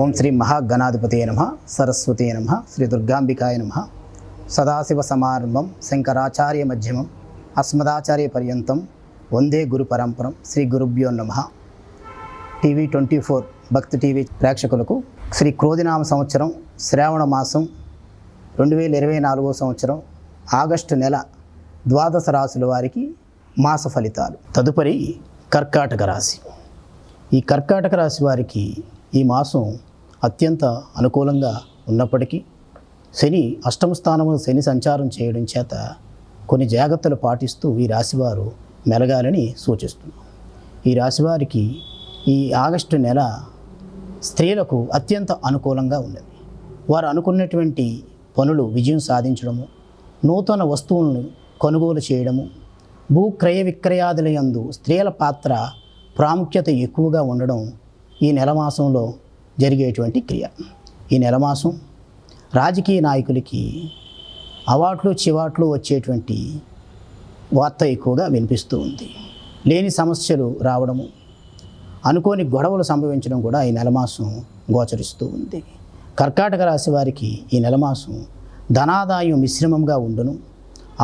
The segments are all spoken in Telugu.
ఓం శ్రీ మహాగణాధిపతయ నమః సరస్వతీ నమః శ్రీ దుర్గాంబికాయ నమః సదాశివ సమారంభం శంకరాచార్య మధ్యమం అస్మదాచార్య పర్యంతం వందే గురు పరంపరం శ్రీ గురుభ్యో నమః. టీవీ 24 భక్తి టీవీ ప్రేక్షకులకు శ్రీ క్రోధినామ సంవత్సరం శ్రావణ మాసం 2024 సంవత్సరం ఆగస్టు నెల ద్వాదశ రాశుల వారికి మాస ఫలితాలు. తదుపరి కర్కాటక రాశి. ఈ కర్కాటక రాశి వారికి ఈ మాసం అత్యంత అనుకూలంగా ఉన్నప్పటికీ శని అష్టమ స్థానంలో శని సంచారం చేయడం చేత కొన్ని జాగ్రత్తలు పాటిస్తూ ఈ రాశివారు మెలగాలని సూచిస్తున్నాం. ఈ రాశివారికి ఈ ఆగస్టు నెల స్త్రీలకు అత్యంత అనుకూలంగా ఉన్నది. వారు అనుకున్నటువంటి పనులు విజయం సాధించడము, నూతన వస్తువులను కొనుగోలు చేయడము, భూక్రయ విక్రయాదుల యందు స్త్రీల పాత్ర ప్రాముఖ్యత ఎక్కువగా ఉండడం ఈ నెల మాసంలో జరిగేటువంటి క్రియ. ఈ నెల మాసం రాజకీయ నాయకులకి అవాట్లు చివాట్లు వచ్చేటువంటి వార్త ఎక్కువగా వినిపిస్తూ ఉంది. లేని సమస్యలు రావడము, అనుకోని గొడవలు సంభవించడం కూడా ఈ నెల మాసం గోచరిస్తూ ఉంది. కర్కాటక రాశి వారికి ఈ నెల మాసం ధనాదాయం మిశ్రమంగా ఉండును.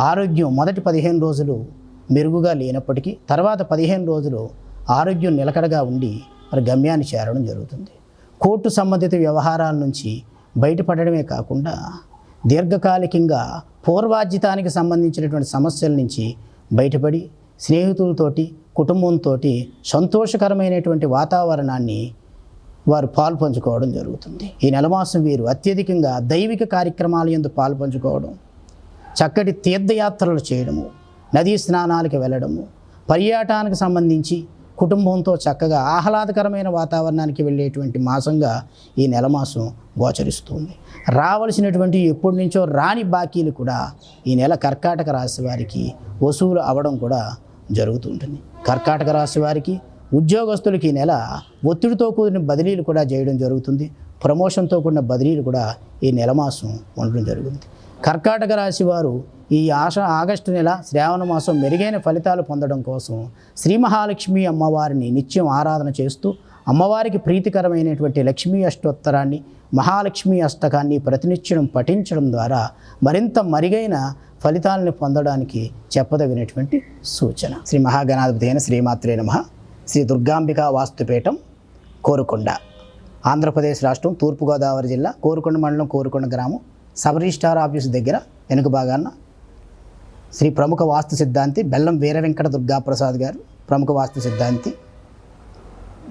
ఆరోగ్యం మొదటి 15 రోజులు మెరుగుగా లేనప్పటికీ తర్వాత 15 రోజులు ఆరోగ్యం నిలకడగా ఉండి మరి గమ్యాన్ని చేరడం జరుగుతుంది. కోర్టు సంబంధిత వ్యవహారాల నుంచి బయటపడడమే కాకుండా దీర్ఘకాలికంగా పూర్వార్జితానికి సంబంధించినటువంటి సమస్యల నుంచి బయటపడి స్నేహితులతోటి కుటుంబంతో సంతోషకరమైనటువంటి వాతావరణాన్ని వారు పాల్పంచుకోవడం జరుగుతుంది. ఈ నెలమాసం వీరు అత్యధికంగా దైవిక కార్యక్రమాల యందు పాల్పంచుకోవడం, చక్కటి తీర్థయాత్రలు చేయడము, నదీ స్నానాలకు వెళ్ళడము, పర్యాటనానికి సంబంధించి కుటుంబంతో చక్కగా ఆహ్లాదకరమైన వాతావరణానికి వెళ్ళేటువంటి మాసంగా ఈ నెల మాసం గోచరిస్తుంది. రావలసినటువంటి ఎప్పటి నుంచో రాని బాకీలు కూడా ఈ నెల కర్కాటక రాశి వారికి వసూలు అవ్వడం కూడా జరుగుతుంటుంది. కర్కాటక రాశి వారికి ఉద్యోగస్తులకి ఈ నెల ఒత్తిడితో కూడిన బదిలీలు కూడా చేయడం జరుగుతుంది. ప్రమోషన్తో కూడిన బదిలీలు కూడా ఈ నెల మాసం ఉండడం జరుగుతుంది. కర్కాటక రాశి వారు ఈ ఆగస్టు నెల శ్రావణ మాసం మెరుగైన ఫలితాలు పొందడం కోసం శ్రీ మహాలక్ష్మి అమ్మవారిని నిత్యం ఆరాధన చేస్తూ అమ్మవారికి ప్రీతికరమైనటువంటి లక్ష్మీ అష్టోత్తరాన్ని, మహాలక్ష్మి అష్టకాన్ని ప్రతినిత్యం పఠించడం ద్వారా మరింత మరుగైన ఫలితాలను పొందడానికి చెప్పదగినటువంటి సూచన. శ్రీ మహాగణాధిపతి అయిన శ్రీమాత్రే నమః. శ్రీ దుర్గాంబికా వాస్తుపీఠం, కోరుకొండ, ఆంధ్రప్రదేశ్ రాష్ట్రం, తూర్పుగోదావరి జిల్లా, కోరుకొండ మండలం, కోరుకొండ గ్రామం, సబ్ రిజిస్ట్రార్ ఆఫీసు దగ్గర వెనుక భాగాన శ్రీ ప్రముఖ వాస్తు సిద్ధాంతి బెల్లం వీర వెంకట దుర్గాప్రసాద్ గారు, ప్రముఖ వాస్తు సిద్ధాంతి.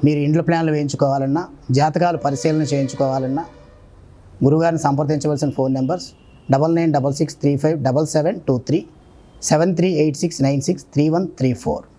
మీరు ఇండ్ల ప్లాన్లు వేయించుకోవాలన్నా, జాతకాలు పరిశీలన చేయించుకోవాలన్నా గురుగారిని సంప్రదించవలసిన ఫోన్ నెంబర్స్ 9966357723, 7386963134.